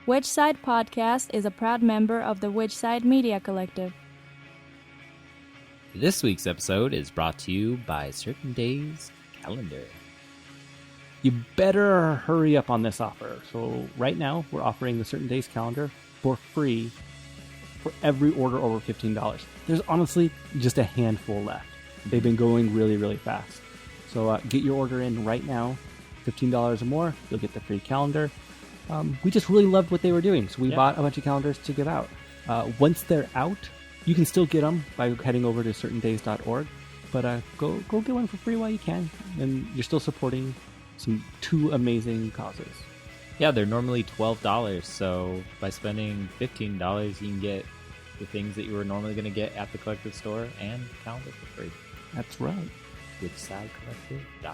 Which Side Podcast is a proud member of the Which Side Media Collective. This week's episode is brought to you by Certain Days Calendar. You better hurry up on this offer. So right now, we're offering the Certain Days Calendar for free for every order over $15. There's honestly just a handful left. They've been going really, really fast. So get your order in right now. $15 or more, you'll get the free calendar. We just really loved what they were doing, so we bought a bunch of calendars to give out. Once they're out, you can still get them by heading over to certaindays.org, but go get one for free while you can, and you're still supporting two amazing causes. Yeah, they're normally $12, so by spending $15, you can get the things that you were normally going to get at the collective store and calendar for free. That's right. WhicHsideCollective.org.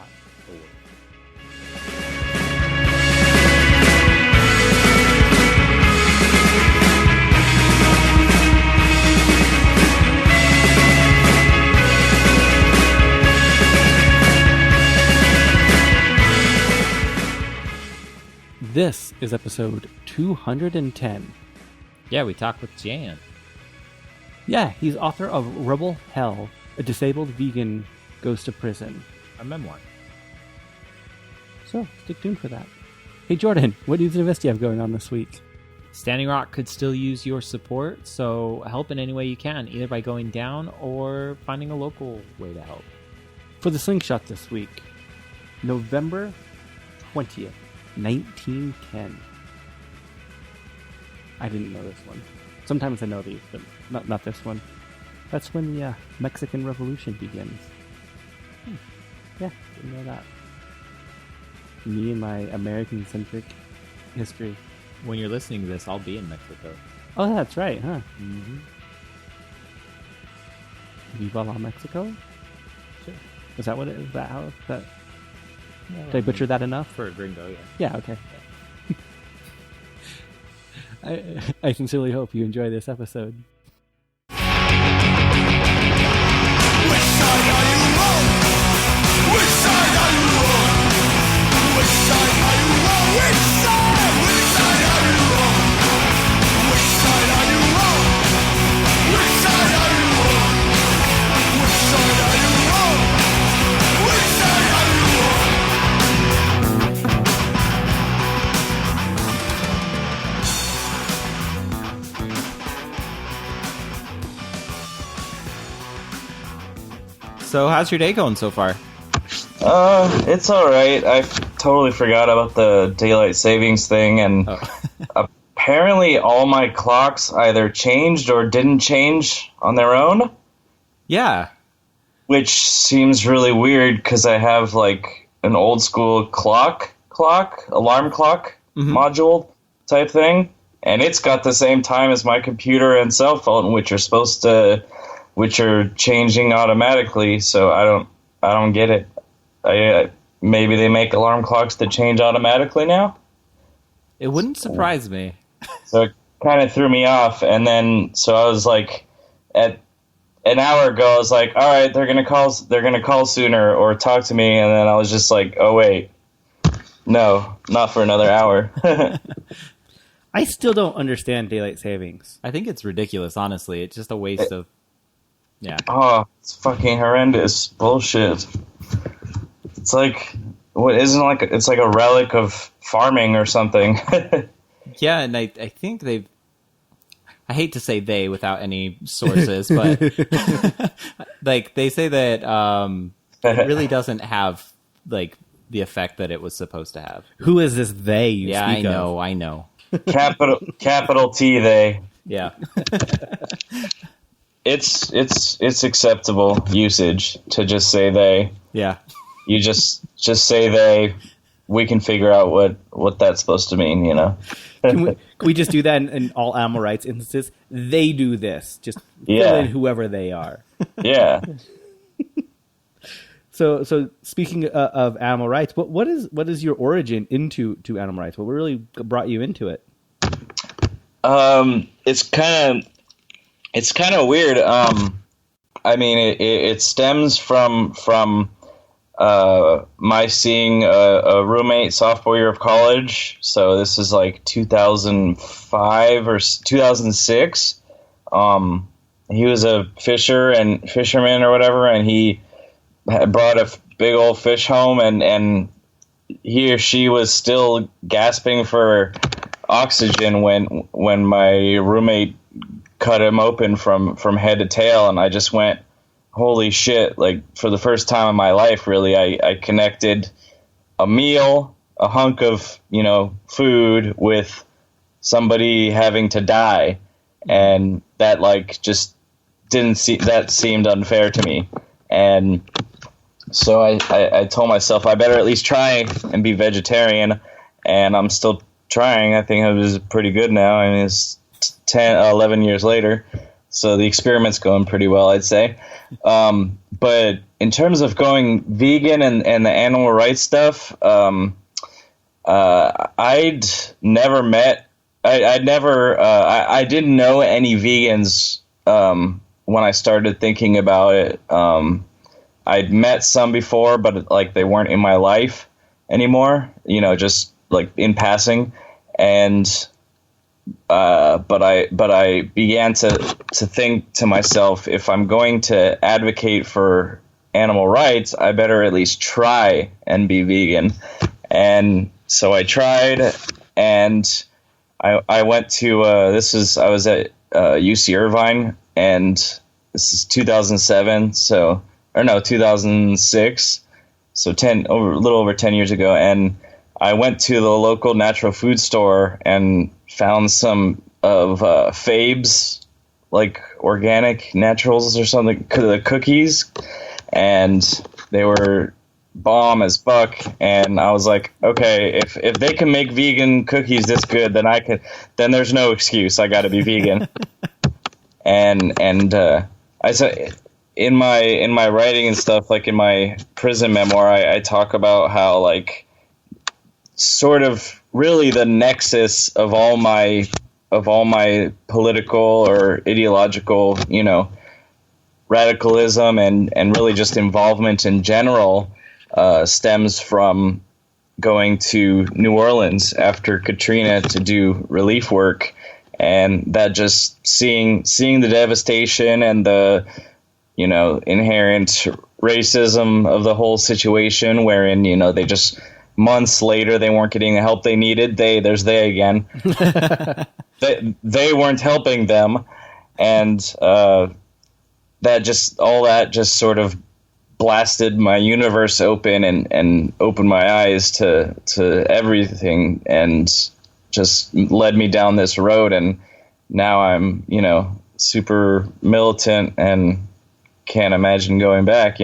This is episode 210. Yeah, we talked with Jan. Yeah, he's author of Rebel Hell, a disabled vegan goes to prison. A memoir. So, stick tuned for that. Hey Jordan, what news and events do you have going on this week? Standing Rock could still use your support, so help in any way you can, either by going down or finding a local way to help. For the Slingshot this week, November 20th. 1910. I didn't know this one. Sometimes I know these, but not this one. That's when the Mexican Revolution begins. Yeah, didn't know that. Me and my American-centric history. When you're listening to this, I'll be in Mexico. Oh, that's right, huh? Mm-hmm. Viva la Mexico? Sure. Is that what it is? That how that? Did I butcher that enough? For a gringo, yeah. Yeah, okay. I sincerely hope you enjoy this episode. Which side are you on? Which side are you on? Which side are you on? Which side? Which side are you on? Which side are you on? Which side are you on? Which side are you on? Which side are you on? So, how's your day going so far? It's alright. I totally forgot about the daylight savings thing, and apparently all my clocks either changed or didn't change on their own. Yeah. Which seems really weird, because I have, like, an old school alarm clock module type thing, and it's got the same time as my computer and cell phone, which are changing automatically, so I don't get it. Maybe they make alarm clocks that change automatically now? It wouldn't surprise me. So it kind of threw me off, and then, so I was like, at an hour ago, I was like, all right, they're gonna call sooner or talk to me, and then I was just like, oh wait, no, not for another hour. I still don't understand daylight savings. I think it's ridiculous, honestly. It's just a waste of... Yeah. Oh, it's fucking horrendous bullshit. It's like, it's like a relic of farming or something. Yeah, and I think I hate to say they without any sources, but like they say that it really doesn't have like the effect that it was supposed to have. Who is this they you speak of? I know. Capital T, they. Yeah. It's acceptable usage to just say they. Yeah. You just say they. We can figure out what that's supposed to mean, you know. Can we just do that in all animal rights instances? They do this. Just fill in whoever they are. Yeah. So speaking of animal rights, what is your origin into animal rights? What really brought you into it? It's kind of weird. I mean, it stems from my seeing a roommate sophomore year of college. So this is like 2005 or 2006. He was a fisherman or whatever, and he had brought a big old fish home, and he or she was still gasping for oxygen when my roommate cut him open from head to tail, and I just went, holy shit. Like, for the first time in my life, really, I connected a meal, a hunk of, food, with somebody having to die. And that, like, just that seemed unfair to me. And so I told myself I better at least try and be vegetarian, and I'm still trying. I think I was pretty good now, and it's 11 years later. So the experiment's going pretty well, I'd say. But in terms of going vegan and the animal rights stuff, I didn't know any vegans when I started thinking about it. I'd met some before, but like they weren't in my life anymore, just like in passing. And but I began to think to myself, if I'm going to advocate for animal rights, I better at least try and be vegan. And so I tried, and I went to I was at UC Irvine, and this is 2007, 2006, so a little over 10 years ago, and I went to the local natural food store and found some of Fabe's, like, organic naturals or something, the cookies, and they were bomb as buck. And I was like, okay, if they can make vegan cookies this good, then there's no excuse. I got to be vegan. and I said, in my writing and stuff, like in my prison memoir, I talk about how, like, sort of really the nexus of all my political or ideological, radicalism and really just involvement in general stems from going to New Orleans after Katrina to do relief work, and that just seeing the devastation and the inherent racism of the whole situation, wherein they just months later they weren't getting the help they needed. They again. they weren't helping them, and that just sort of blasted my universe open and opened my eyes to everything, and just led me down this road. And now I'm super militant and can't imagine going back.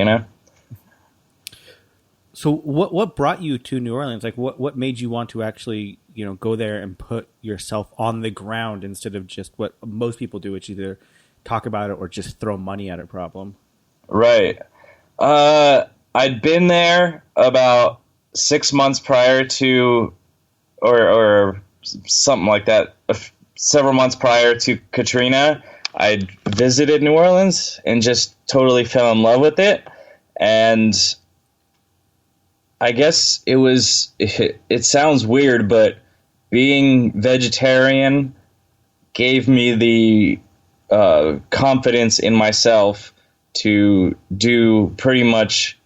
So what brought you to New Orleans? Like, what made you want to actually, go there and put yourself on the ground instead of just what most people do, which either talk about it or just throw money at a problem? Right. I'd been there about 6 months prior to, or something like that, several months prior to Katrina. I'd visited New Orleans and just totally fell in love with it. And I guess it sounds weird, but being vegetarian gave me the confidence in myself to do pretty much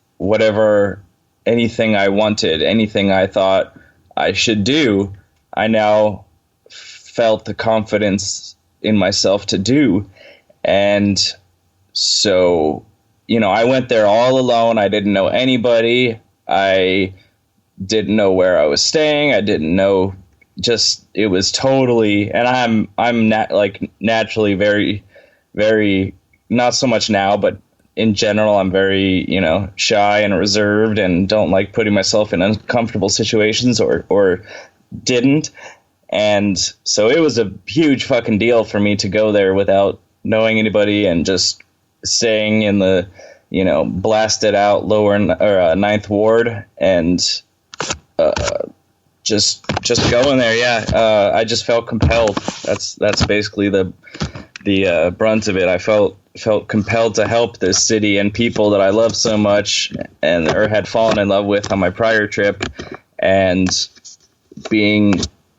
anything I wanted, anything I thought I should do. I now felt the confidence in myself to do. And so, I went there all alone. I didn't know anybody. I didn't know where I was staying. I didn't know, it was totally, and I'm naturally very, very, not so much now, but in general, I'm very, shy and reserved and don't like putting myself in uncomfortable situations or didn't. And so it was a huge fucking deal for me to go there without knowing anybody and just staying in the, blasted out ninth ward and just going there. Yeah, I just felt compelled. That's basically the the brunt of it. I felt compelled to help this city and people that I love so much or had fallen in love with on my prior trip, and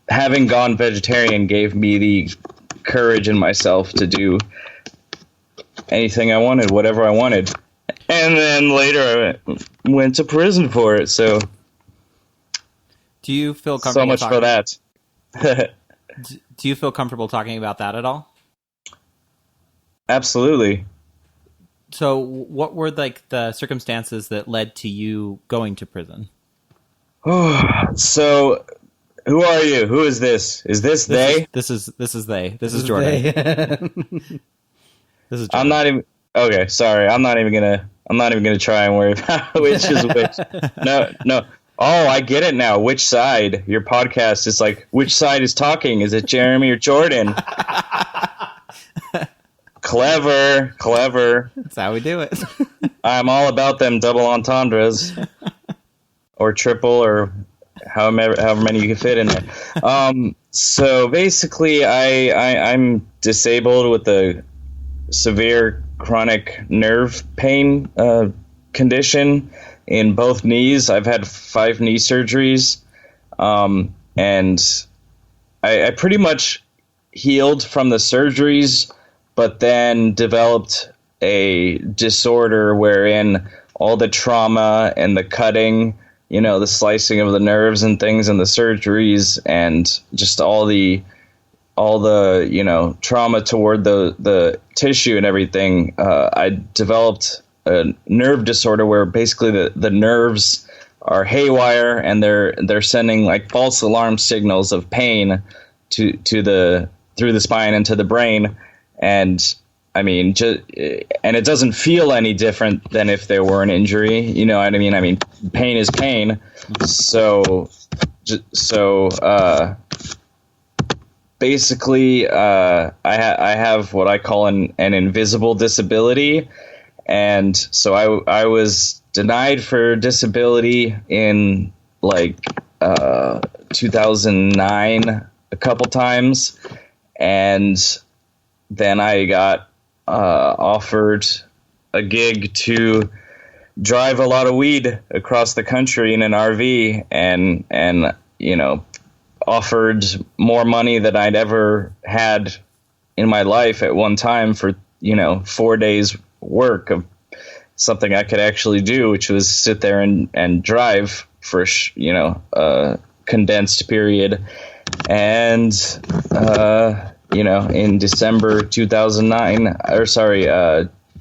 having gone vegetarian gave me the courage in myself to do anything I wanted, whatever I wanted. And then later I went to prison for it. So do you feel comfortable? So much for that. Do you feel comfortable talking about that at all? Absolutely. So what were like the circumstances that led to you going to prison? So who are you? Who is this? Is this they? This is they. This is Jordan. This is Jordan. I'm not even okay, sorry. I'm not even gonna try and worry about which is which. No. Oh, I get it now. Which side? Your podcast is like, which side is talking? Is it Jeremy or Jordan? Clever. That's how we do it. I'm all about them double entendres. Or triple, or however many you can fit in there. So basically, I'm disabled with a severe chronic nerve pain condition in both knees. I've had 5 knee surgeries, and I pretty much healed from the surgeries, but then developed a disorder wherein all the trauma and the cutting, the slicing of the nerves and things and the surgeries and just all the trauma toward the tissue and everything, I developed a nerve disorder where basically the nerves are haywire and they're sending like false alarm signals of pain through the spine and to the brain. And I mean, and it doesn't feel any different than if there were an injury. You know what I mean? I mean, pain is pain. So basically, I have what I call an invisible disability. And so I was denied for disability in like 2009 a couple times. And then I got offered a gig to drive a lot of weed across the country in an RV and offered more money than I'd ever had in my life at one time for 4 days work of something I could actually do, which was sit there and drive for a condensed period. And in December 2009,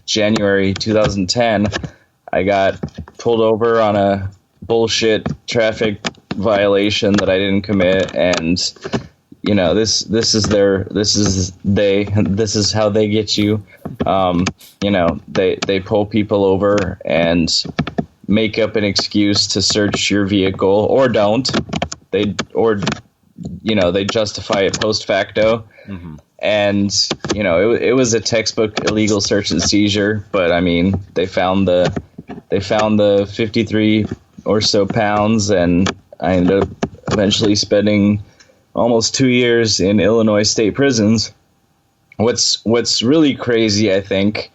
January 2010, I got pulled over on a bullshit traffic violation that I didn't commit, and this is how they get you. They pull people over and make up an excuse to search your vehicle, or don't. They justify it post facto. Mm-hmm. And it was a textbook illegal search and seizure, but I mean they found the 53 or so pounds, and I ended up eventually spending almost 2 years in Illinois state prisons. What's really crazy, I think,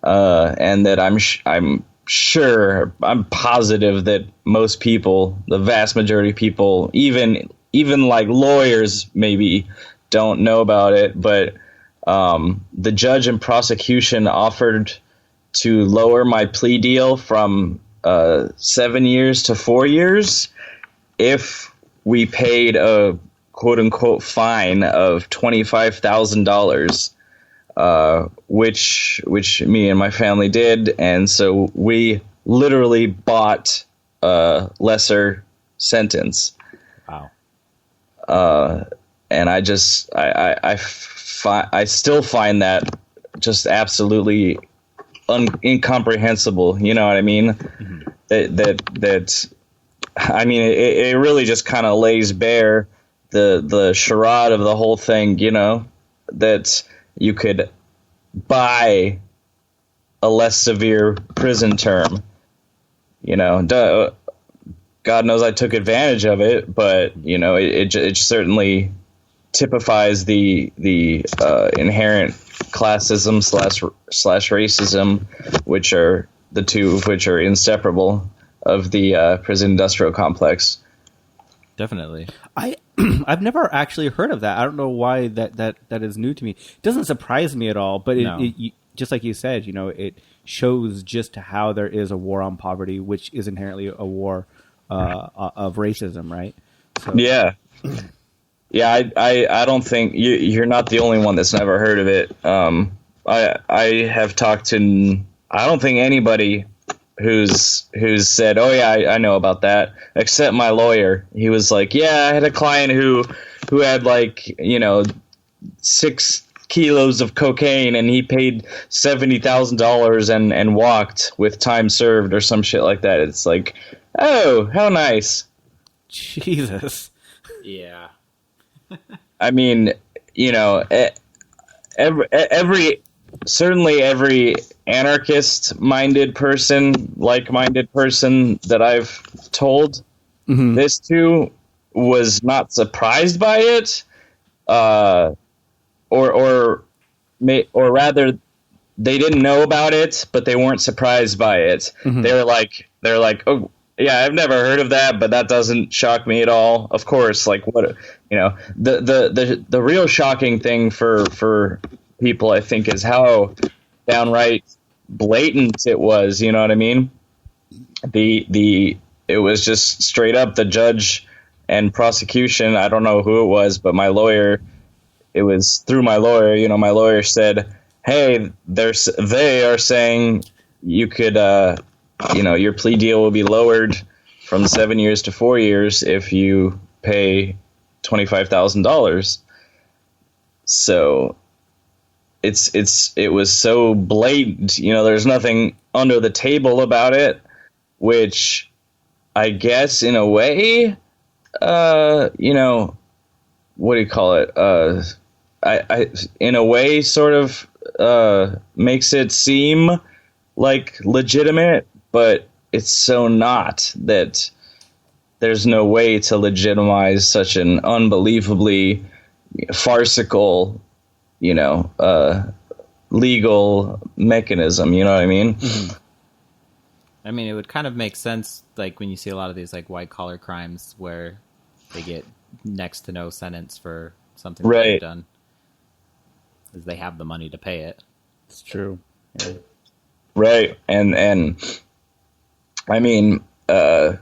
and that I'm positive that most people, the vast majority of people, even like lawyers maybe, don't know about it, but the judge and prosecution offered to lower my plea deal from 7 years to 4 years if we paid a quote-unquote fine of $25,000, which me and my family did, and so we literally bought a lesser sentence. Wow. And I still find that just absolutely incomprehensible. You know what I mean? Mm-hmm. It really just kind of lays bare the charade of the whole thing, that you could buy a less severe prison term. God knows I took advantage of it, but it certainly typifies the inherent classism slash racism, which are the two of which are inseparable of the prison industrial complex. Definitely. I've never actually heard of that. I don't know why that is new to me. It doesn't surprise me at all, but it just like you said, it shows just how there is a war on poverty, which is inherently a war of racism, right? So. Yeah. Yeah, I don't think you're not the only one that's never heard of it. I have talked to, I don't think anybody who's said, oh yeah, I know about that, except my lawyer. He was like, yeah, I had a client who had 6 kilos of cocaine and he paid $70,000 and walked with time served or some shit like that. It's like, oh, how nice. Jesus. Yeah. I mean, certainly every anarchist-minded person, like-minded person that I've told this to was not surprised by it, or rather, they didn't know about it, but they weren't surprised by it. They're like, oh. Yeah, I've never heard of that, but that doesn't shock me at all. Of course, like what the real shocking thing for people, I think, is how downright blatant it was. You know what I mean? It was just straight up the judge and prosecution. I don't know who it was, but my lawyer. It was through my lawyer. My lawyer said, "Hey, they are saying you could." Your plea deal will be lowered from 7 years to 4 years if you pay $25,000. So it was so blatant. There's nothing under the table about it, which I guess in a way, what do you call it? I in a way sort of makes it seem like legitimate. But it's so not that there's no way to legitimize such an unbelievably farcical, legal mechanism. You know what I mean? Mm-hmm. I mean, it would kind of make sense, like when you see a lot of these like white collar crimes where they get next to no sentence for something they've done, because they have the money to pay it. It's true. Yeah. Right, and. I mean, I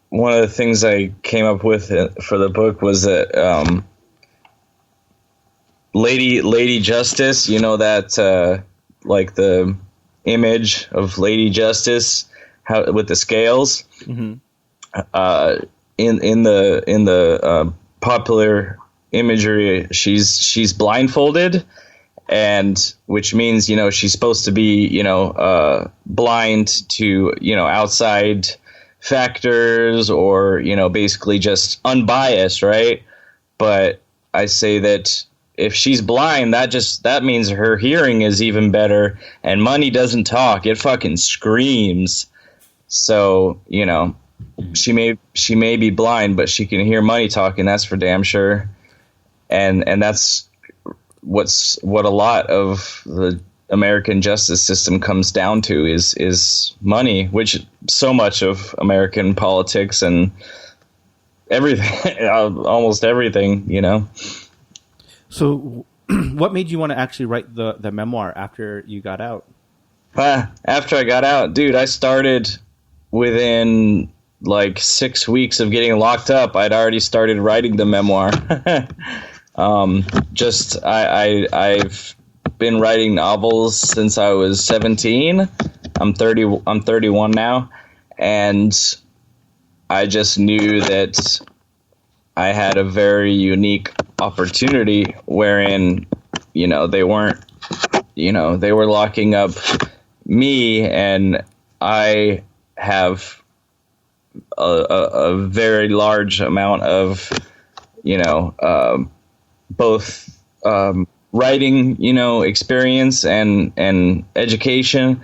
one of the things I came up with for the book was that Lady Justice, that like the image of Lady Justice with the scales. Mm-hmm. In the popular imagery, she's blindfolded. And which means, she's supposed to be, blind to, outside factors or, basically just unbiased, right? But I say that if she's blind, that means her hearing is even better, and money doesn't talk. It fucking screams. So, she may be blind, but she can hear money talking. That's for damn sure. And that's what a lot of the American justice system comes down to is money, which so much of American politics and everything, almost everything, So what made you want to actually write the memoir after you got out? After I got out, dude, I started within like 6 weeks of getting locked up. I'd already started writing the memoir. I've been writing novels since I was 17. I'm 31 now, and I just knew that I had a very unique opportunity wherein, they weren't, they were locking up me, and I have a very large amount of, both writing, experience and education,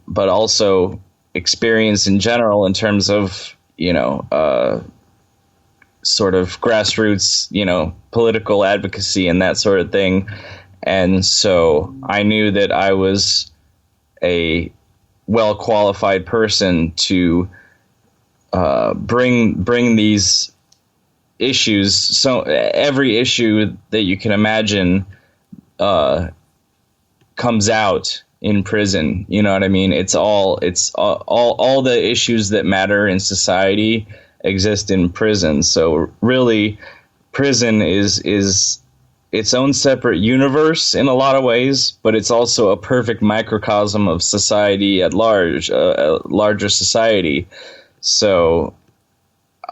but also experience in general in terms of, sort of grassroots, political advocacy and that sort of thing. And so I knew that I was a well-qualified person to bring these issues. So every issue that you can imagine comes out in prison. You know what I mean? It's all the issues that matter in society exist in prison. So really, prison is its own separate universe in a lot of ways, but it's also a perfect microcosm of society at large, a larger society. So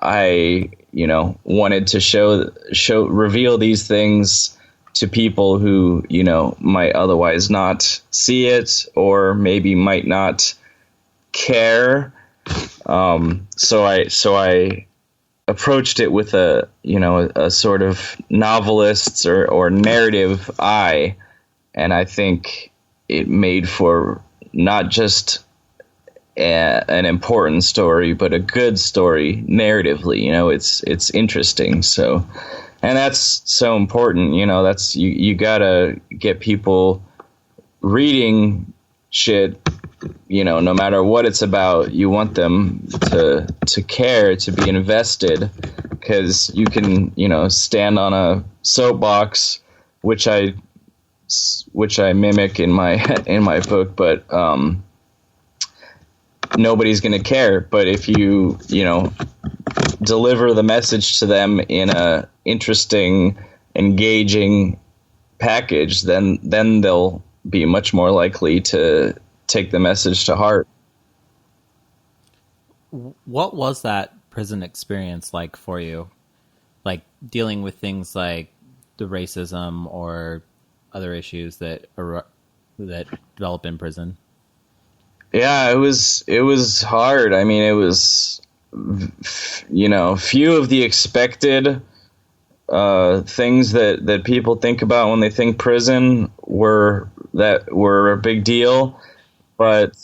I, wanted to reveal these things to people who, might otherwise not see it or maybe might not care. So I approached it with a sort of novelist's or narrative eye, and I think it made for not just an important story, but a good story narratively. It's interesting. So, and that's so important. That's you gotta get people reading shit. No matter what it's about, you want them to care, to be invested, because you can, stand on a soapbox, which I mimic in my book, but nobody's going to care. But if you deliver the message to them in a interesting, engaging package, then they'll be much more likely to take the message to heart. What was that prison experience like for you? Like dealing with things like the racism or other issues that develop in prison? Yeah, it was hard. I mean, it was, few of the expected things that people think about when they think prison were a big deal. But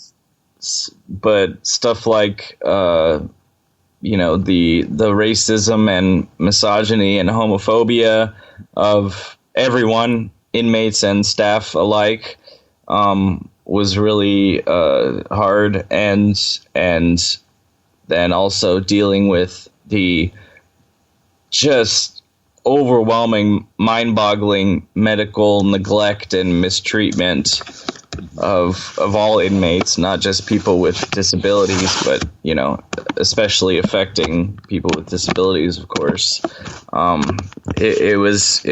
stuff like the racism and misogyny and homophobia of everyone, inmates and staff alike, was really hard, and then also dealing with the just overwhelming, mind-boggling medical neglect and mistreatment of all inmates, not just people with disabilities, but especially affecting people with disabilities, of course. It was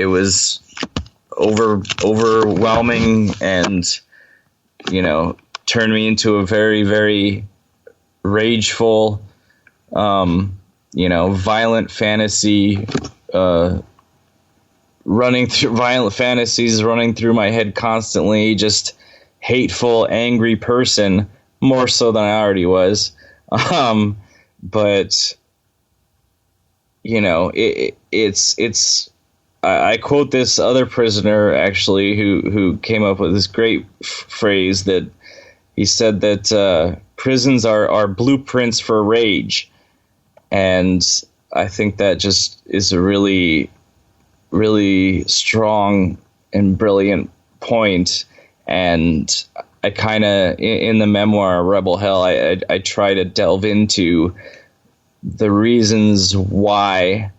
overwhelming, and turned me into a very, very rageful, violent fantasy, violent fantasies running through my head constantly, just hateful, angry person, more so than I already was. But it's I quote this other prisoner actually who came up with this great phrase that he said that prisons are blueprints for rage, and I think that just is a really, really strong and brilliant point. And I kind of, in the memoir Rebel Hell, I try to delve into the reasons why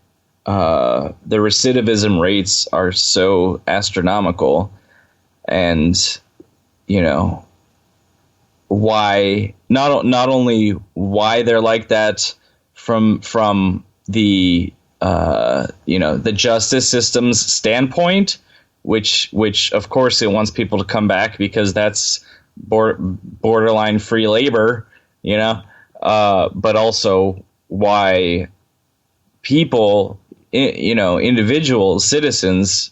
the recidivism rates are so astronomical, and why not only why they're like that from the the justice system's standpoint, which of course it wants people to come back because that's borderline free labor, but also why people, individual citizens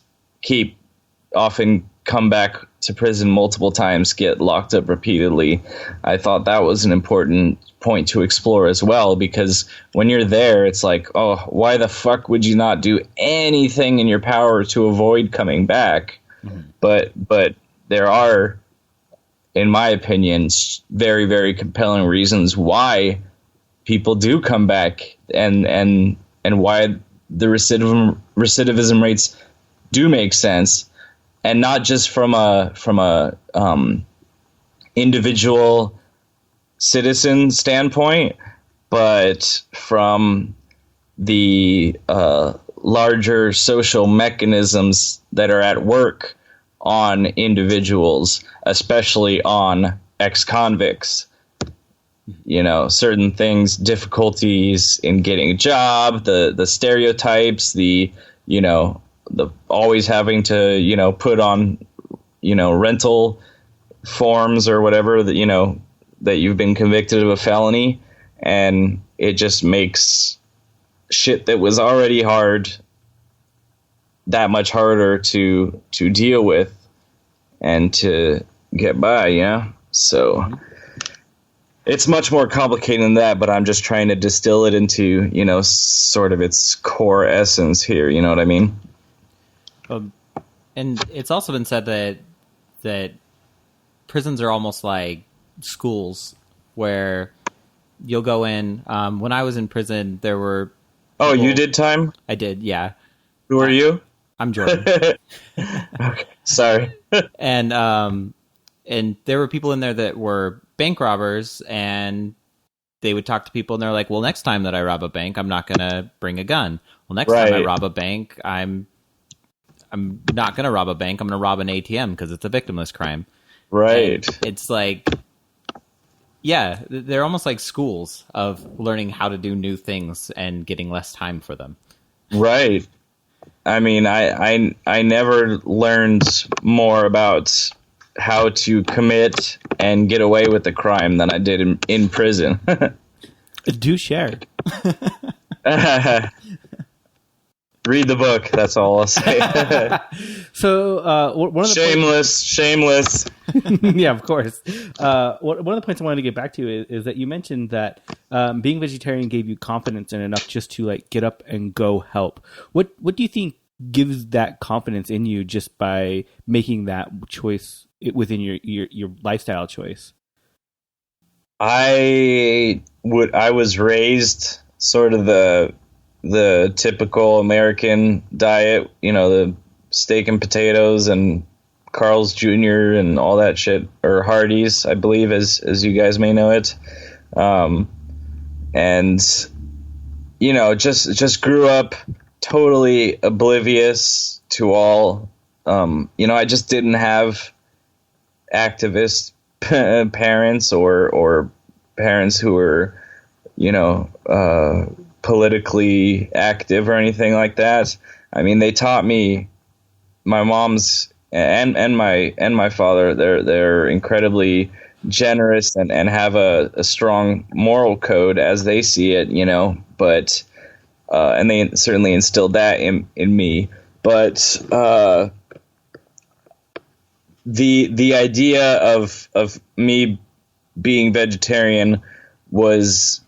often come back to prison multiple times, get locked up repeatedly. I thought that was an important point to explore as well, because when you're there, it's like, oh, why the fuck would you not do anything in your power to avoid coming back? Mm-hmm. But there are, in my opinion, very, very compelling reasons why people do come back, and why the recidivism rates do make sense, and not just from a individual citizen standpoint, but from the larger social mechanisms that are at work on individuals, especially on ex-convicts. You know, certain things, difficulties in getting a job, the stereotypes, the always having to, put on, rental forms or whatever that, that you've been convicted of a felony. And it just makes shit that was already hard that much harder to deal with and to get by, So it's much more complicated than that, but I'm just trying to distill it into, sort of its core essence here. You know what I mean? And it's also been said that prisons are almost like schools where you'll go in. When I was in prison, there were people, you did time? I did, yeah. Who are you? I'm Jordan. Okay, sorry. And there were people in there that were bank robbers, and they would talk to people, and they're like, well, next time that I rob a bank, I'm not going to bring a gun. Well, next time I rob a bank, I'm not going to rob a bank. I'm going to rob an ATM because it's a victimless crime. Right. And it's like, yeah, they're almost like schools of learning how to do new things and getting less time for them. Right. I mean, I never learned more about how to commit and get away with the crime than I did in prison. Do share. Read the book. That's all I'll say. So one of the shameless. Yeah, of course. One of the points I wanted to get back to is that you mentioned that being vegetarian gave you confidence and enough just to like get up and go help. What do you think gives that confidence in you just by making that choice within your lifestyle choice? I was raised sort of the typical American diet, the steak and potatoes and Carl's Jr. and all that shit, or Hardee's, I believe, as you guys may know it. And just grew up totally oblivious to all. I just didn't have activist parents or parents who were, politically active or anything like that. I mean, they taught me, my mom's and my father, they're incredibly generous and have a strong moral code as they see it, but and they certainly instilled that in me. But the idea of me being vegetarian was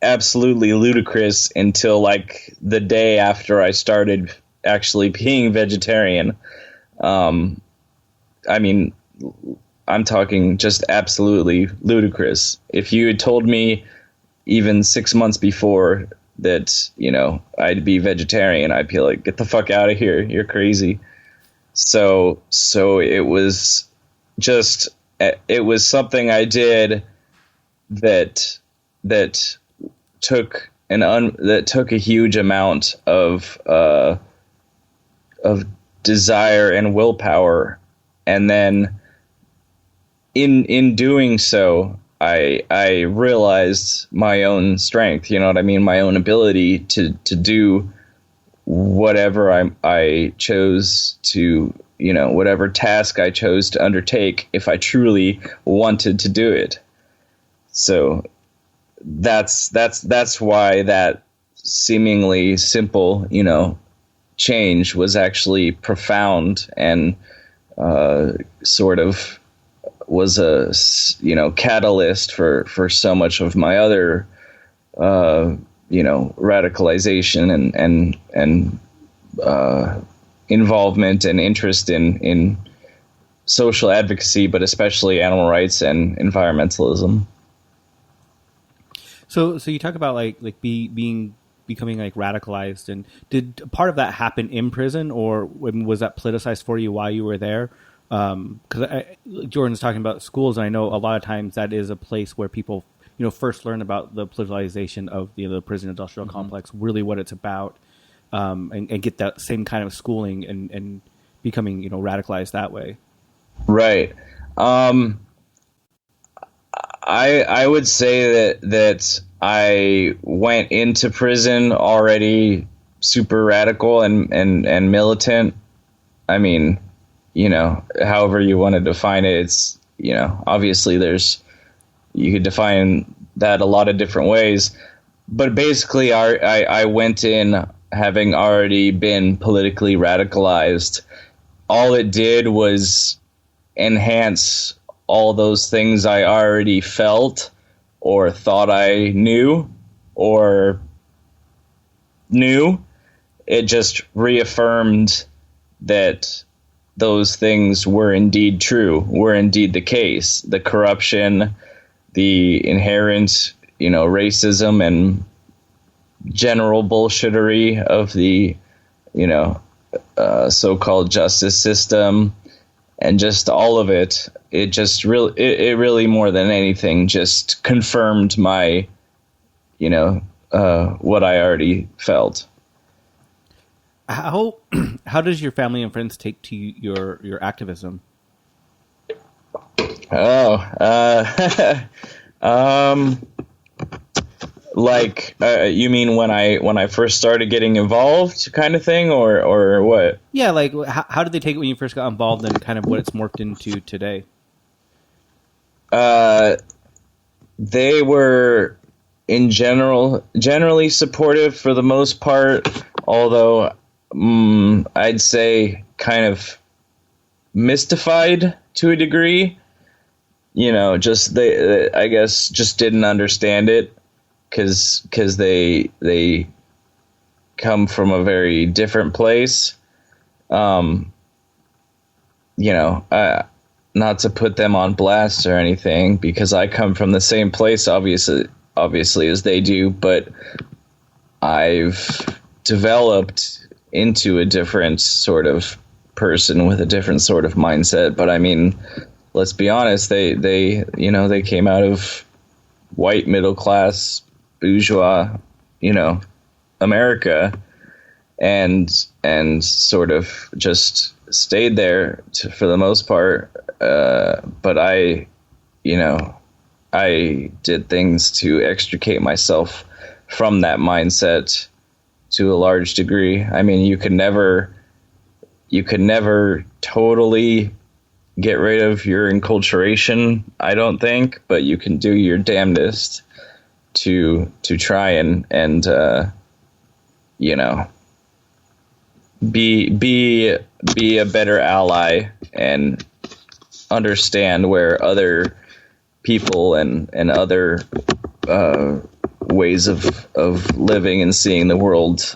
absolutely ludicrous until like the day after I started actually being vegetarian. I mean, I'm talking just absolutely ludicrous. If you had told me even 6 months before that, I'd be vegetarian, I'd be like, get the fuck out of here. You're crazy. So it was something I did that took a huge amount of desire and willpower, and then in doing so, I realized my own strength. You know what I mean? My own ability to do whatever I chose to, whatever task I chose to undertake, if I truly wanted to do it. So that's why that seemingly simple, change was actually profound and sort of was a, catalyst for so much of my other, radicalization and involvement and interest in social advocacy, but especially animal rights and environmentalism. So you talk about like being becoming like radicalized, and did part of that happen in prison, or was that politicized for you while you were there? Because Jordan's talking about schools, and I know a lot of times that is a place where people, first learn about the politicization of the prison industrial complex, really what it's about, and get that same kind of schooling and becoming, radicalized that way. Right. I would say that I went into prison already super radical and militant. I mean, however you want to define it, it's, obviously you could define that a lot of different ways, but basically I went in having already been politically radicalized. All it did was enhance all those things I already felt or thought I knew or knew. It just reaffirmed that those things were indeed true, were indeed the case. The corruption, the inherent, racism and general bullshittery of the, so-called justice system, and just all of it. It just really more than anything just confirmed my, what I already felt. How does your family and friends take to your activism? You mean when I first started getting involved, kind of thing, or what? Yeah, like how did they take it when you first got involved, and kind of what it's morphed into today? They were generally supportive for the most part, although I'd say kind of mystified to a degree. Just they I guess just didn't understand it because they come from a very different place. Not to put them on blast or anything, because I come from the same place, obviously as they do, but I've developed into a different sort of person with a different sort of mindset. But I mean, let's be honest, they came out of white middle class bourgeois, America, and sort of just stayed there for the most part. But I did things to extricate myself from that mindset to a large degree. I mean, you could never totally get rid of your enculturation, I don't think, but you can do your damnedest to try and be a better ally and understand where other people and other ways of living and seeing the world,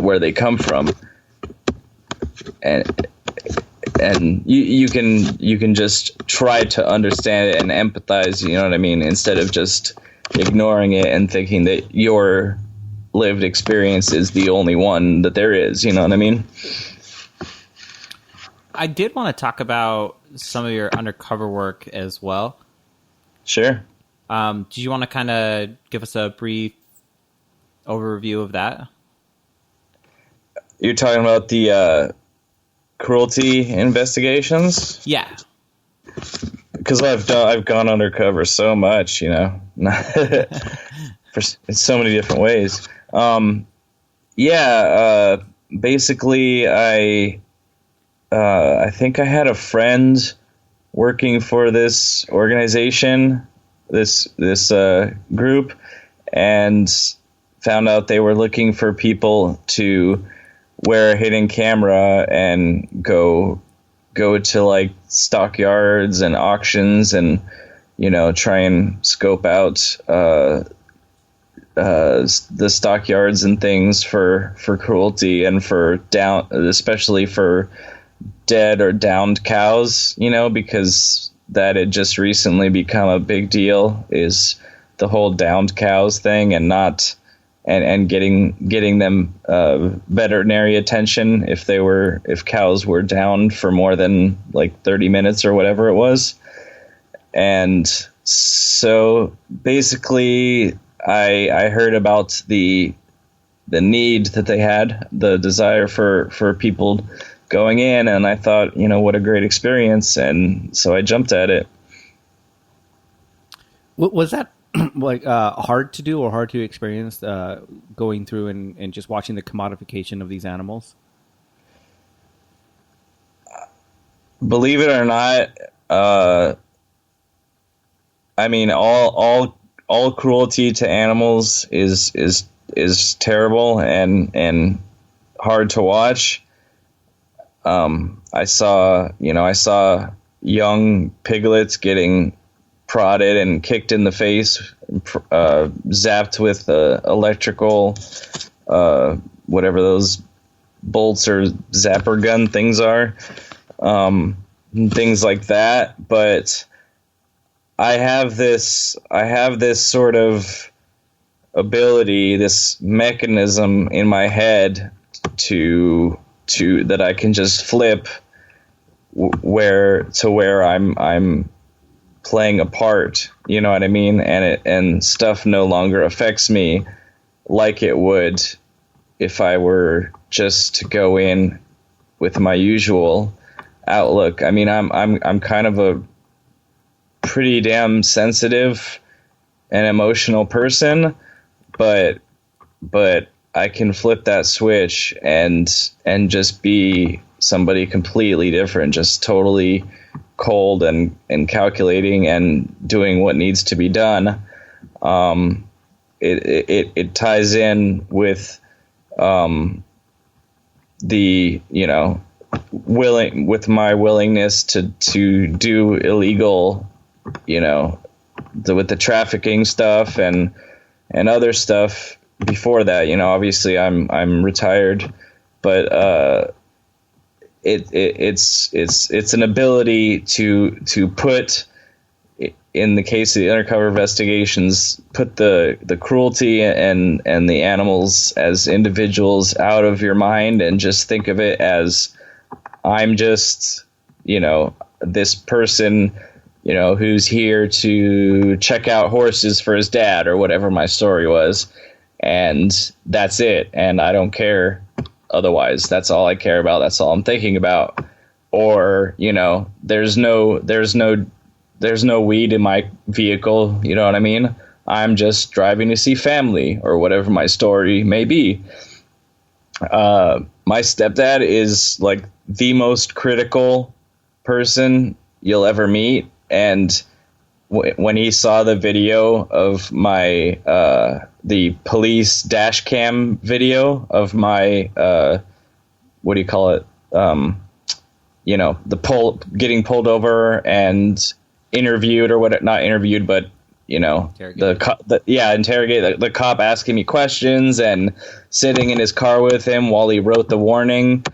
where they come from, and you can just try to understand it and empathize, you know what I mean, instead of just ignoring it and thinking that your lived experience is the only one that there is, you know what I mean? I did want to talk about some of your undercover work as well. Sure. Do you want to kind of give us a brief overview of that? You're talking about the cruelty investigations? Yeah. Because I've gone undercover so much, for in so many different ways. Basically, I think I had a friend working for this organization, this group, and found out they were looking for people to wear a hidden camera and go to like stockyards and auctions and try and scope out the stockyards and things for cruelty and for especially for dead or downed cows, because that had just recently become a big deal, is the whole downed cows thing, and not and getting them veterinary attention if cows were down for more than like 30 minutes or whatever it was. And so basically I heard about the need that they had, the desire for people going in, and I thought, what a great experience, and so I jumped at it. Was that like hard to do or hard to experience, going through and just watching the commodification of these animals? Believe it or not, I mean, all cruelty to animals is terrible and hard to watch. I saw young piglets getting prodded and kicked in the face, zapped with electrical, whatever those bolts or zapper gun things are, things like that. But I have this sort of ability, this mechanism in my head to that I can just flip where I'm playing a part, you know what I mean? And stuff no longer affects me like it would if I were just to go in with my usual outlook. I mean, I'm kind of a pretty damn sensitive and emotional person, but I can flip that switch and just be somebody completely different, just totally cold and calculating and doing what needs to be done. It ties in with with my willingness to do illegal, with the trafficking stuff and other stuff before that. Obviously I'm retired, but it's an ability to put, in the case of the undercover investigations, put the cruelty and the animals as individuals out of your mind and just think of it as, I'm just, this person, who's here to check out horses for his dad or whatever my story was. And that's it. And I don't care otherwise. That's all I care about. That's all I'm thinking about. Or, there's no weed in my vehicle. You know what I mean? I'm just driving to see family or whatever my story may be. My stepdad is like the most critical person you'll ever meet. And when he saw the video of my, the police dash cam video of my, what do you call it? Getting pulled over and interviewed or what, not interviewed, but, interrogate the cop asking me questions and sitting in his car with him while he wrote the warning,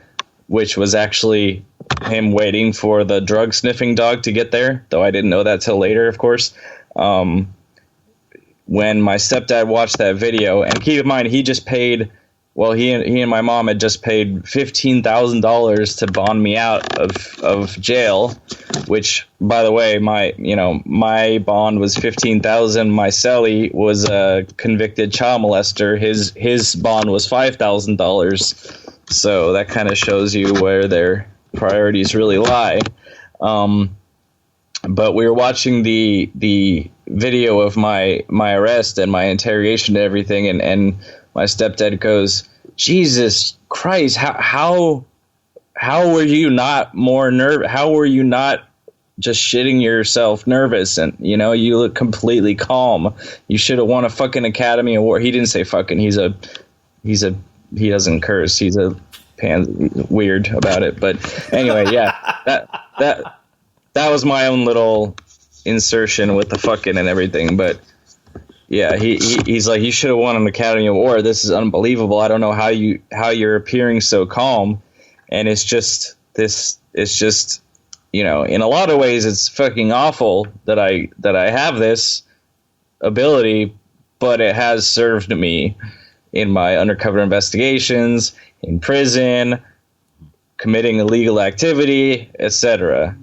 which was actually him waiting for the drug sniffing dog to get there, though I didn't know that till later, of course. When my stepdad watched that video, and keep in mind, he just paid, he and my mom had just paid $15,000 to bond me out of jail, which, by the way, my bond was $15,000. My cellie was a convicted child molester. His bond was $5,000. So that kind of shows you where their priorities really lie. But we were watching the video of my arrest and my interrogation and everything, and my stepdad goes, "Jesus Christ, how were you not more nervous? How were you not just shitting yourself nervous? And you look completely calm. You should have won a fucking Academy Award." He didn't say fucking. He doesn't curse. He's a weird about it. But anyway, yeah, that was my own little insertion with the fucking and everything. But yeah, he's like, "You should have won an Academy Award. This is unbelievable. I don't know how you're appearing so calm." And it's just in a lot of ways it's fucking awful that I have this ability, but it has served me in my undercover investigations, in prison, committing illegal activity, etc.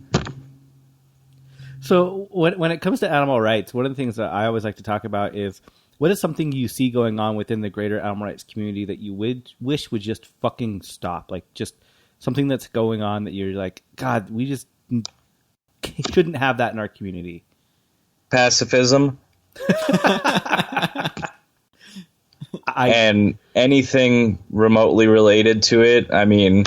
So when it comes to animal rights, one of the things that I always like to talk about is, what is something you see going on within the greater animal rights community that you would wish would just fucking stop? Like, just something that's going on that you're like, God, we just shouldn't have that in our community. Pacifism. And anything remotely related to it. I mean,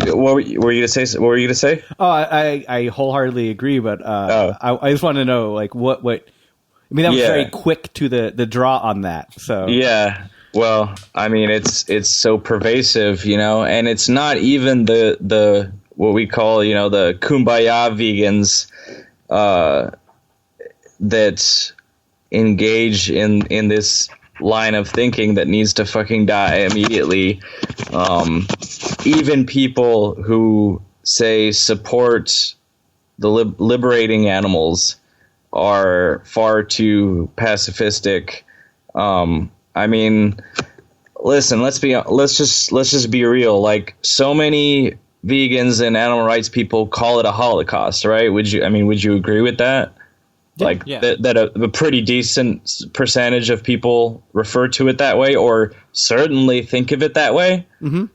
what were you going to say? Oh, I wholeheartely agree, but I just want to know, like, what. I mean, that was very quick to the draw on that. So yeah, well, I mean, it's so pervasive, you know, and it's not even the what we call, you know, the kumbaya vegans that engage in this line of thinking that needs to fucking die immediately. Even people who say support the liberating animals are far too pacifistic. I mean, listen, let's just be real. Like, so many vegans and animal rights people call it a Holocaust, right? Would you agree with that? Yeah. That a pretty decent percentage of people refer to it that way, or certainly think of it that way. Mm-hmm.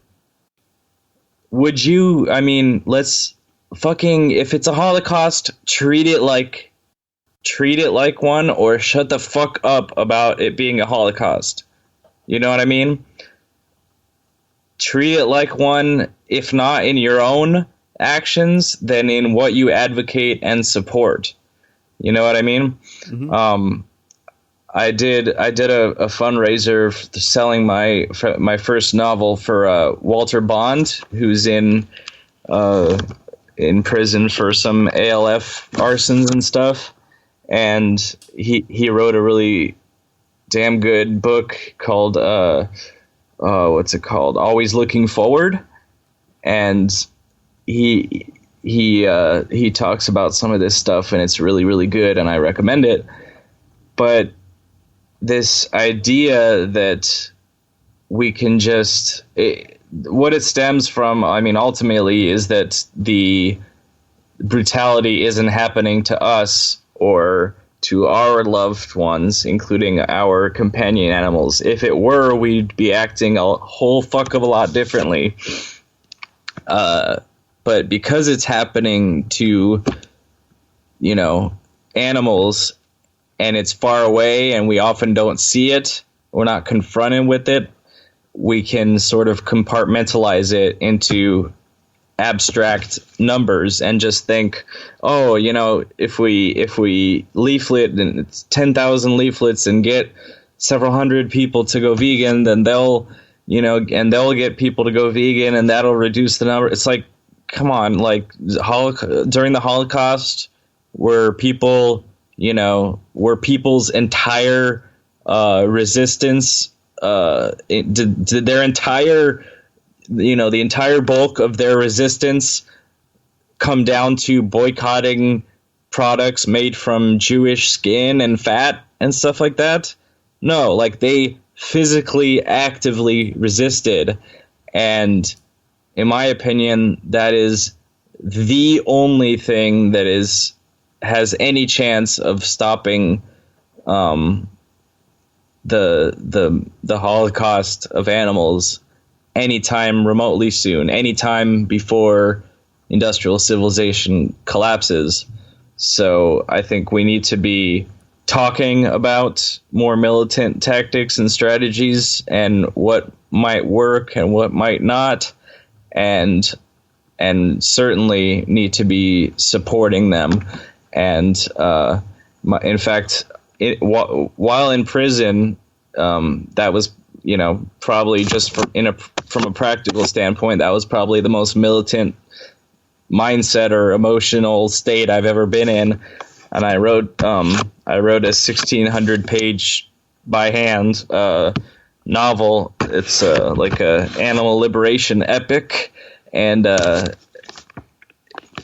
Would you? I mean, let's fucking, if it's a Holocaust, treat it like one, or shut the fuck up about it being a Holocaust. You know what I mean? Treat it like one, if not in your own actions, then in what you advocate and support. You know what I mean? Mm-hmm. I did a fundraiser selling my first novel for Walter Bond, who's in prison for some ALF arsons and stuff, and he wrote a really damn good book called what's it called? Always Looking Forward, and he talks about some of this stuff, and it's really, really good, and I recommend it. But this idea that we can just... what it stems from, I mean, ultimately, is that the brutality isn't happening to us or to our loved ones, including our companion animals. If it were, we'd be acting a whole fuck of a lot differently. But because it's happening to, you know, animals, and it's far away and we often don't see it, we're not confronted with it, we can sort of compartmentalize it into abstract numbers and just think, oh, you know, if we leaflet and it's 10,000 leaflets and get several hundred people to go vegan, then they'll get people to go vegan, and that'll reduce the number. It's like, come on, like, during the Holocaust, were people's entire resistance, did their entire, the entire bulk of their resistance come down to boycotting products made from Jewish skin and fat and stuff like that? No, like, they physically, actively resisted, and in my opinion, that is the only thing that has any chance of stopping the Holocaust of animals anytime remotely soon, anytime before industrial civilization collapses. So I think we need to be talking about more militant tactics and strategies and what might work and what might not, and certainly need to be supporting them. And in fact, while in prison, that was, probably just from a practical standpoint, that was probably the most militant mindset or emotional state I've ever been in. And I wrote a 1,600-page by hand novel. It's like a animal liberation epic, and I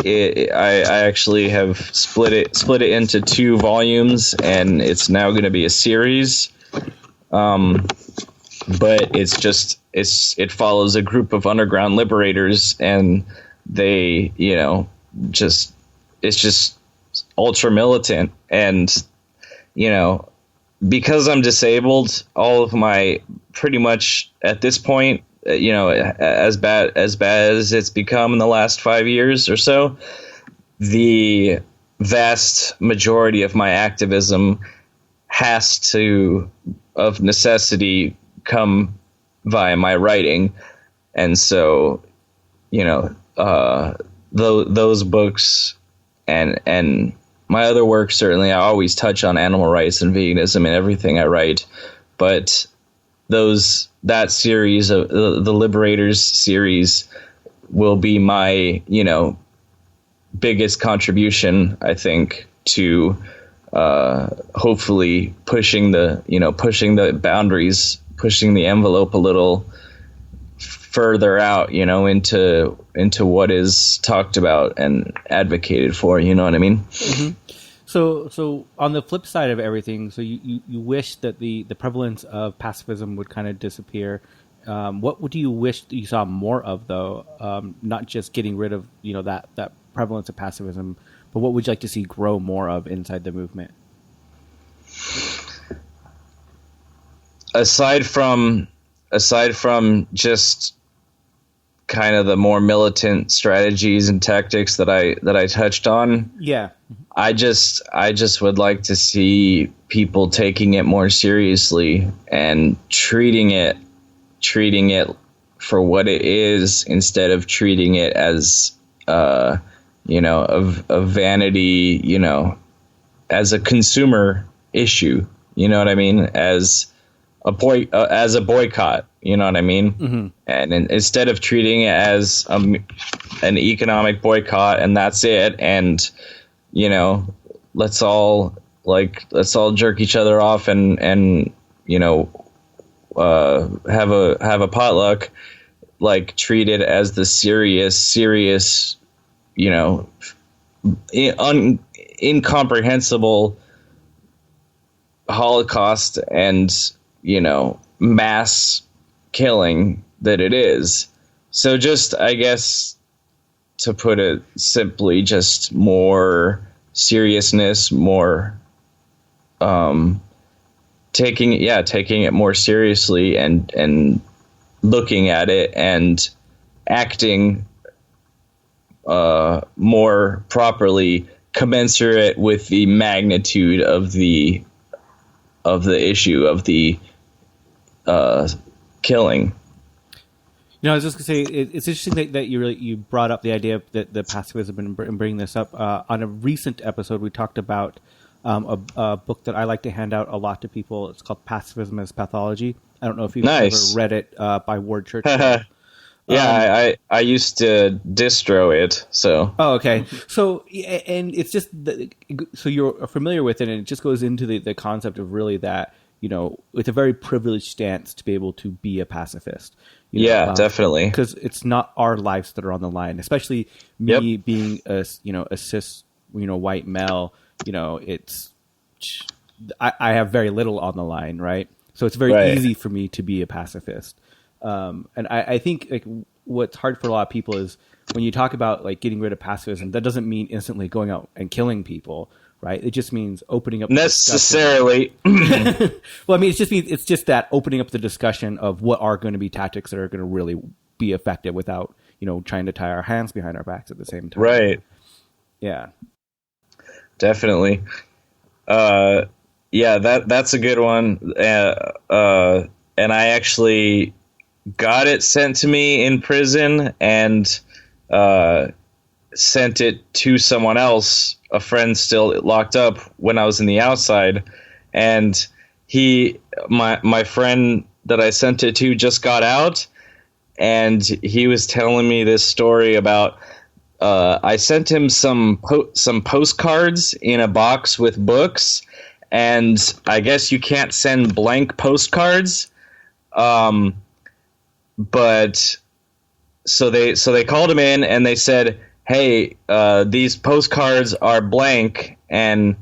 actually have split it into 2 volumes, and it's now going to be a series. But it follows a group of underground liberators, and they, it's just ultra militant. And, because I'm disabled, all of my, pretty much at this point, as bad as it's become in the last 5 years or so, the vast majority of my activism has to, of necessity, come via my writing. And so, those books and my other work, certainly I always touch on animal rights and veganism in everything I write, but that series of the Liberators series will be my, biggest contribution, I think, to hopefully pushing the boundaries, pushing the envelope a little further out, into what is talked about and advocated for. You know what I mean? Mm-hmm. So on the flip side of everything, so you wish that the prevalence of pacifism would kind of disappear. What would you wish that you saw more of, though? Not just getting rid of that prevalence of pacifism, but what would you like to see grow more of inside the movement? Aside from just kind of the more militant strategies and tactics that I touched on. Yeah. I just would like to see people taking it more seriously and treating it for what it is, instead of treating it as a vanity, as a consumer issue. You know what I mean? As a boycott. You know what I mean? Mm-hmm. And instead of treating it as an economic boycott and that's it, and let's all jerk each other off and have a potluck, treat it as the serious incomprehensible Holocaust and mass killing that it is. So just, I guess, to put it simply, just more seriousness, more taking it more seriously and looking at it and acting more properly, commensurate with the magnitude of the issue of the killing. I was just going to say, it's interesting that you brought up the idea of the pacifism and bringing this up. On a recent episode, we talked about a book that I like to hand out a lot to people. It's called Pacifism as Pathology. I don't know if you've ever read it, by Ward Churchill. Yeah, I used to distro it. So. Oh, okay. So, and it's just so you're familiar with it, and it just goes into the concept of really that, it's a very privileged stance to be able to be a pacifist. Definitely. Because it's not our lives that are on the line, especially me being a cis, white male. I have very little on the line, right? So it's very easy for me to be a pacifist. And I think what's hard for a lot of people is when you talk about getting rid of pacifism, that doesn't mean instantly going out and killing people, right? It just means opening up necessarily. Well, I mean, it's just that opening up the discussion of what are going to be tactics that are going to really be effective without trying to tie our hands behind our backs at the same time. Right. Yeah. Definitely. That's a good one. And I actually got it sent to me in prison and sent it to someone else, a friend still locked up, when I was in the outside. And my friend that I sent it to just got out, and he was telling me this story about I sent him some postcards in a box with books, and I guess you can't send blank postcards. But so they called him in and they said, "Hey, these postcards are blank." And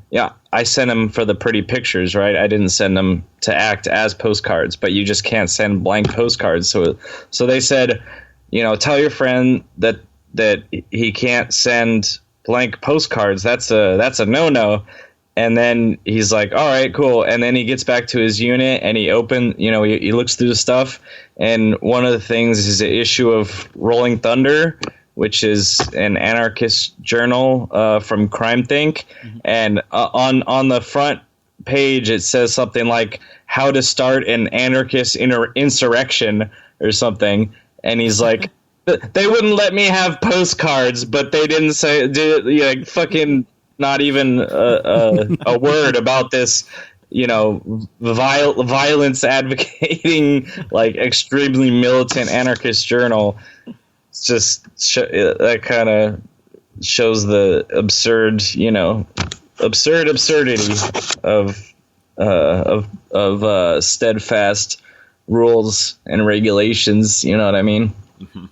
I sent them for the pretty pictures, right? I didn't send them to act as postcards, but you just can't send blank postcards. So they said, tell your friend that he can't send blank postcards. That's a no-no. And then he's like, all right, cool. And then he gets back to his unit and he he looks through the stuff. And one of the things is an issue of Rolling Thunder, which is an anarchist journal from Crime Think. Mm-hmm. And on the front page, it says something like how to start an anarchist insurrection or something. And he's like, they wouldn't let me have postcards, but they didn't say fucking not even a word about this, violence advocating, like extremely militant anarchist journal. It's just that kind of shows the absurdity of steadfast rules and regulations. You know what I mean? Mm-hmm.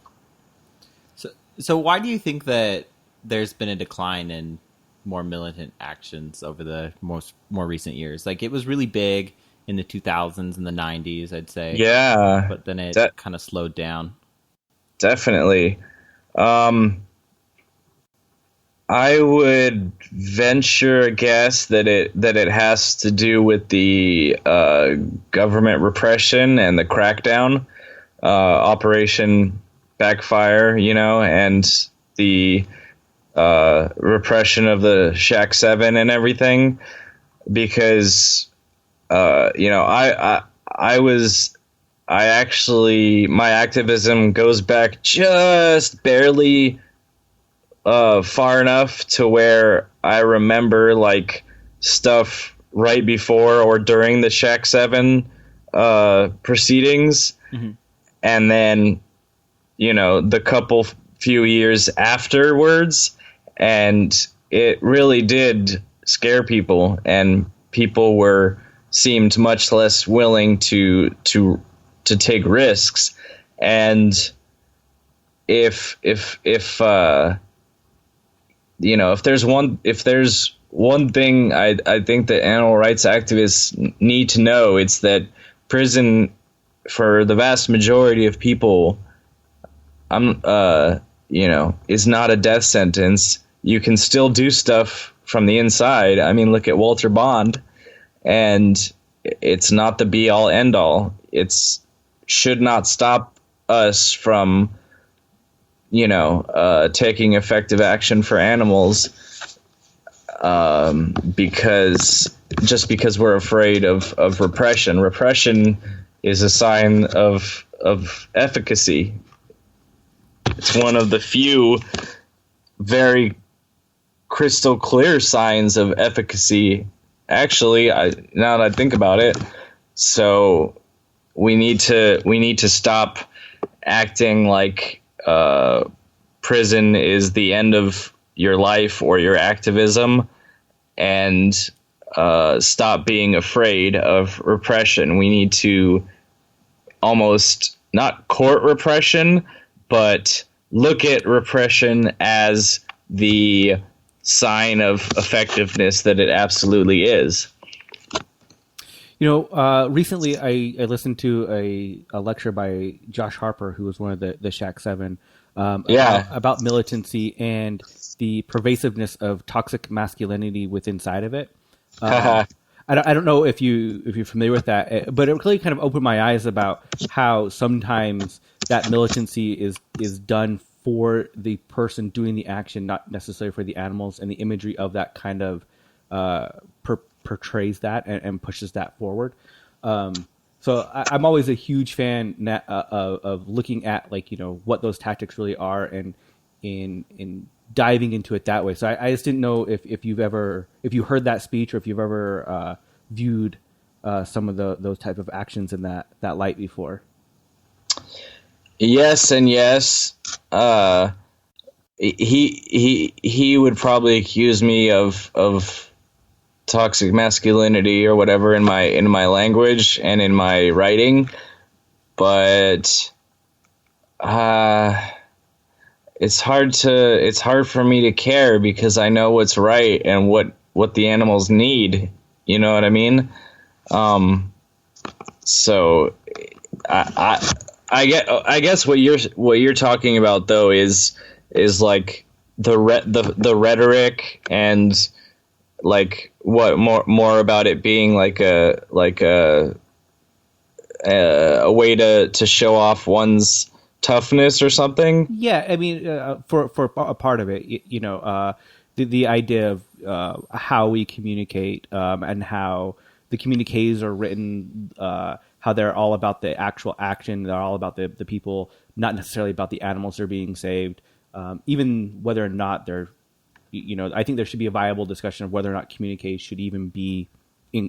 So why do you think that there's been a decline in more militant actions over the more recent years? Like, it was really big in the 2000s and the 90s, I'd say. Yeah. But then it kind of slowed down. Definitely. I would venture a guess that it has to do with the government repression and the crackdown, Operation Backfire, and the repression of the Shack 7 and everything, because my activism goes back just barely far enough to where I remember like stuff right before or during the Shack 7 proceedings. Mm-hmm. And then the few years afterwards, and it really did scare people, and people seemed much less willing to take risks. And if there's one thing I think that animal rights activists need to know, it's that prison for the vast majority of people is not a death sentence. You can still do stuff from the inside. I mean, look at Walter Bond, and it's not the be all end all. It's should not stop us from, taking effective action for animals, because we're afraid of repression. Repression is a sign of efficacy. It's one of the few very crystal clear signs of efficacy, actually, now that I think about it. So we need to stop acting like prison is the end of your life or your activism, and stop being afraid of repression. We need to almost not court repression, but look at repression as the sign of effectiveness that it absolutely is. Recently I listened to a lecture by Josh Harper, who was one of the Shack 7, about militancy and the pervasiveness of toxic masculinity within inside of it. I don't know if you're familiar with that, but it really kind of opened my eyes about how sometimes that militancy is done for the person doing the action, not necessarily for the animals, and the imagery of that kind of portrays that and pushes that forward. So I'm always a huge fan of looking at what those tactics really are and in diving into it that way. So I just didn't know if you heard that speech, or if you've ever viewed some of those type of actions in that light before. Yes and yes. He would probably accuse me of toxic masculinity or whatever in my language and in my writing, but it's hard for me to care, because I know what's right and what what the animals need. You know what I mean? So I guess what you're talking about though is like the rhetoric and like what more about it being like a way to show off one's toughness or something. Yeah, I mean, for a part of it, the idea of how we communicate and how the communiques are written, how they're all about the actual action, they're all about the people, not necessarily about the animals that are being saved. Even whether or not they're, I think there should be a viable discussion of whether or not communiques should even be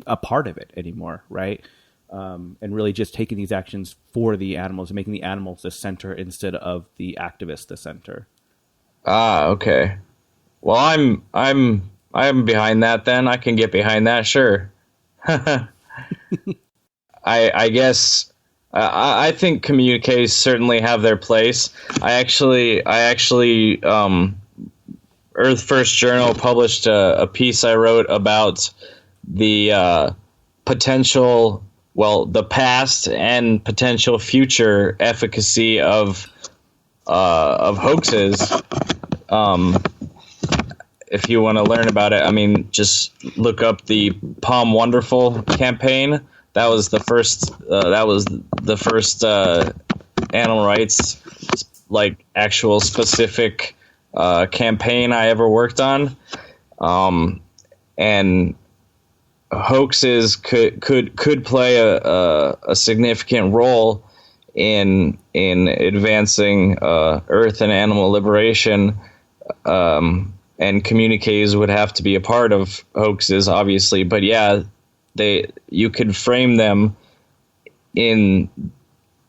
a part of it anymore, right? And really just taking these actions for the animals and making the animals the center instead of the activists the center. Ah, okay. Well, I'm behind that then. I can get behind that, sure. I guess I think communiques certainly have their place. I actually Earth First Journal published a piece I wrote about the potential, the past and potential future efficacy of hoaxes. If you want to learn about it, I mean, just look up the Palm Wonderful campaign. That was the first. Animal rights, like actual specific campaign I ever worked on, and hoaxes could play a significant role in advancing Earth and animal liberation. And communiques would have to be a part of hoaxes, obviously. But yeah, you could frame them in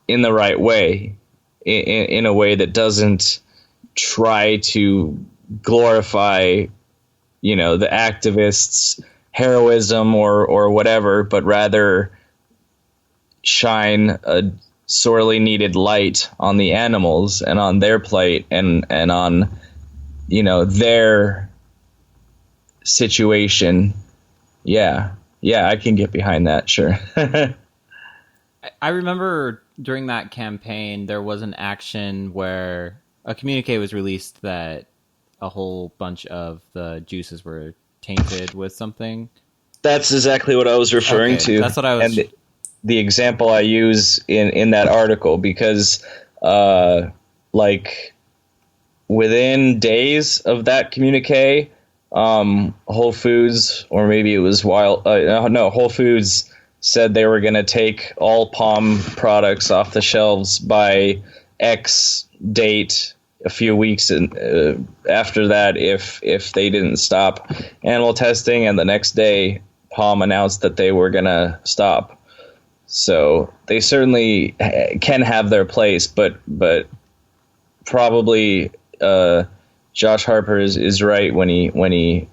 the right way, in a way that doesn't try to glorify, the activists' heroism or whatever, but rather shine a sorely needed light on the animals and on their plight and on their situation. Yeah, I can get behind that, sure. I remember during that campaign, there was an action where a communique was released that a whole bunch of the juices were tainted with something. That's exactly what I was referring to. That's what I was... And the example I use in that article, because within days of that communique, Whole Foods, or maybe it was Whole Foods said they were going to take all palm products off the shelves by X date, a few weeks after that, if they didn't stop animal testing, and the next day Palm announced that they were going to stop. So they certainly can have their place, but probably Josh Harper is right when he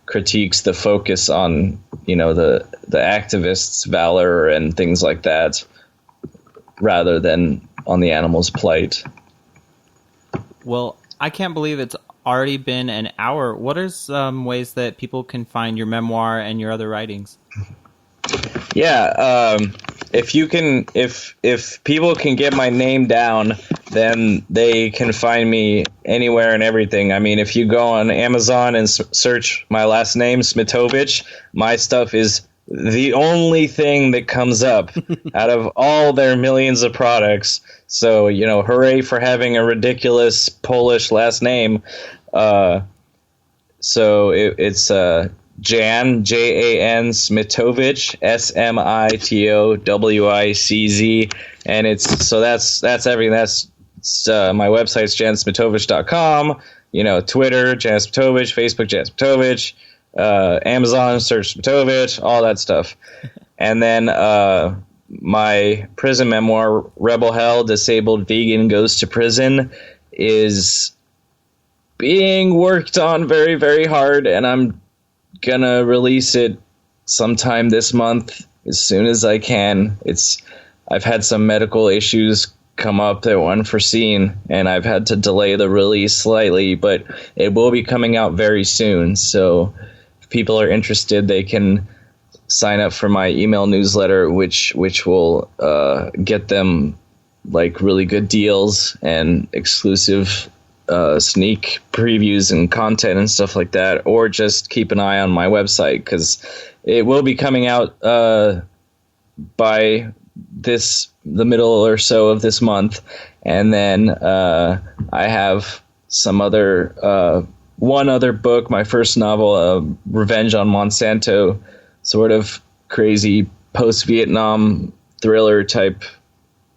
critiques the focus on the activists' valor and things like that, rather than on the animal's plight. Well, I can't believe it's already been an hour. What are some ways that people can find your memoir and your other writings? Yeah, if people can get my name down, then they can find me anywhere and everything. I mean, if you go on Amazon and search my last name, Smitowicz, my stuff is the only thing that comes up out of all their millions of products. So, hooray for having a ridiculous Polish last name. So it's Jan, Jan Smitowicz, Smitowicz, and that's everything. That's my website's jansmitowicz.com. Twitter, Jan Smitowicz, Facebook, Jan Smitowicz, Amazon, search Smitowicz, all that stuff. And then my prison memoir, Rebel Hell, Disabled Vegan Goes to Prison, is being worked on very, very hard, and I'm gonna release it sometime this month as soon as I can. I've had some medical issues come up that were unforeseen, and I've had to delay the release slightly, but it will be coming out very soon. So if people are interested, they can sign up for my email newsletter, which will get them like really good deals and exclusive sneak previews and content and stuff like that, or just keep an eye on my website, because it will be coming out by the middle or so of this month. And then I have some other one other book, my first novel, Revenge on Monsanto, sort of crazy post-Vietnam thriller type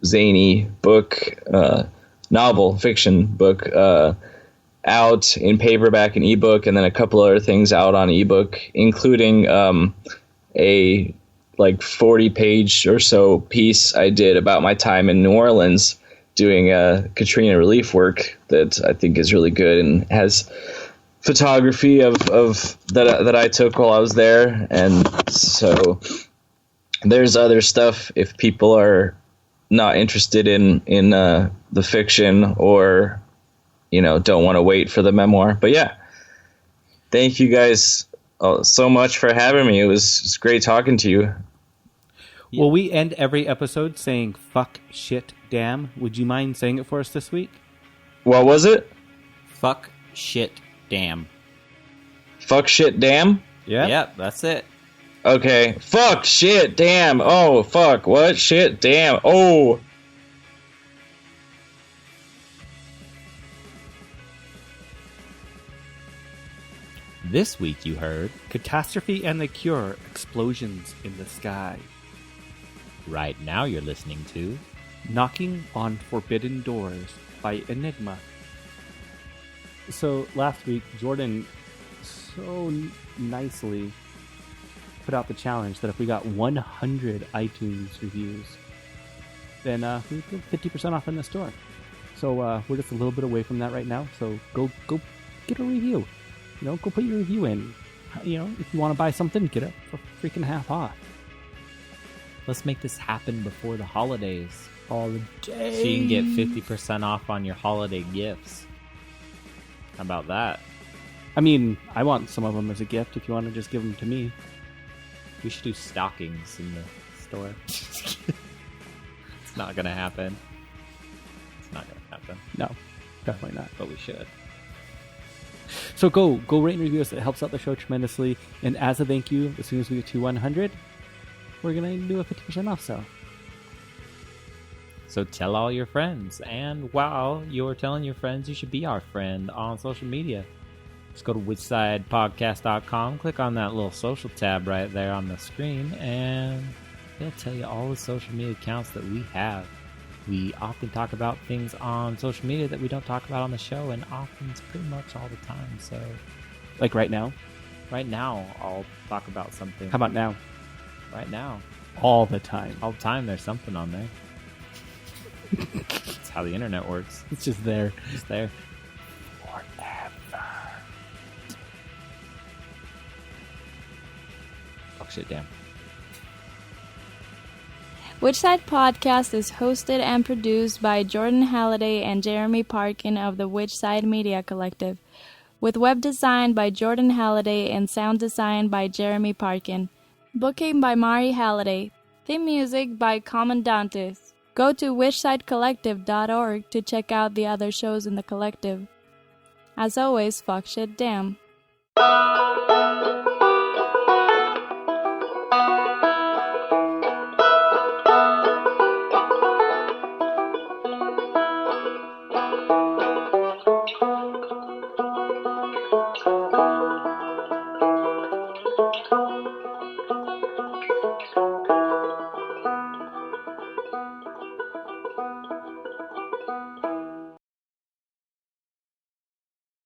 zany book, novel fiction book, out in paperback and ebook, and then a couple other things out on ebook, including a like 40-page or so piece I did about my time in New Orleans doing Katrina relief work that I think is really good and has photography of that I took while I was there. And so there's other stuff if people are not interested in the fiction, or don't want to wait for the memoir. But yeah, thank you guys so much for having me. It was great talking to you. Well, we end every episode saying fuck, shit, damn. Would you mind saying it for us this week? What was it? Fuck, shit, damn. Fuck, shit, damn? Yeah. Yep, that's it. Okay. Fuck, shit, damn. Oh, fuck. What? Shit, damn. Oh. This week you heard Catastrophe and the Cure, Explosions in the Sky. Right now you're listening to Knocking on Forbidden Doors by Enigma. So last week, Jordan so nicely put out the challenge that if we got 100 iTunes reviews, then we get 50% off in the store. So we're just a little bit away from that right now. So go get a review. Go put your review in. If you want to buy something, get it for freaking half off. Let's make this happen before the holidays. Holidays. So you can get 50% off on your holiday gifts. How about that? I mean, I want some of them as a gift if you want to just give them to me. We should do stockings in the store. It's not going to happen. It's not going to happen. No, definitely not. But we should. So go rate and review us. It helps out the show tremendously. And as a thank you, as soon as we get to 100, we're going to do a 50% off sale. So tell all your friends. And while you're telling your friends, you should be our friend on social media. Just go to whichsidepodcast.com, click on that little social tab right there on the screen, and it'll tell you all the social media accounts that we have. We often talk about things on social media that we don't talk about on the show, and often it's pretty much all the time. So, like right now? Right now, I'll talk about something. How about now? Right now. All the time. All the time, there's something on there. That's how the internet works. It's just there. It's there. Forever. Fuck shit, damn. Which Side Podcast is hosted and produced by Jordan Halliday and Jeremy Parkin of the Which Side Media Collective, with web design by Jordan Halliday and sound design by Jeremy Parkin. Booking by Mari Halliday. Theme music by Commandantes. Go to whichsidecollective.org to check out the other shows in the collective. As always, fuck shit damn.